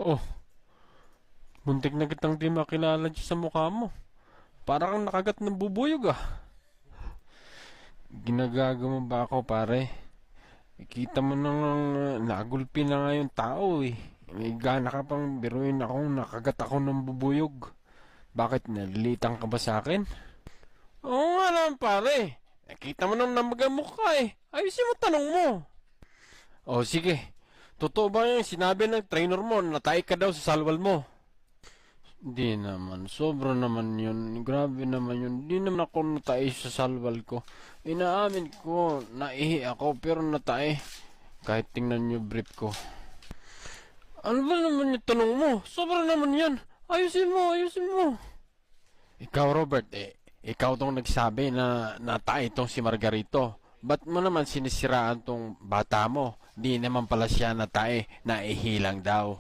Oh, muntik na kitang di makilala dyan sa mukha mo. Para kang nakagat ng bubuyog ah. Ginagago mo ba ako pare? Ikita mo nang nagulpi na nga yung tao eh. May gana ka pang biruin akong nakagat ako ng bubuyog. Bakit nalilitan ka ba sa akin? Oo nga naman pare. Nakita mo nang namagamok ka eh. Ayusin mo tanong mo. O sige. Totoo ba yung sinabi ng trainer mo na natay ka daw sa salwal mo? Di naman, sobra naman yun. Grabe naman yun. Di naman ako natay sa salwal ko. Inaamin ko, naihi ako pero natay. Kahit tingnan nyo brief ko. Ano ba naman yung tanong mo? Sobra naman yan. Ayusin mo, ayusin mo. Ikaw Robert, ikaw tong nagsabi na natay itong si Margarito. Ba't mo naman sinisiraan tong bata mo? Di naman pala siya natay, naihi lang daw.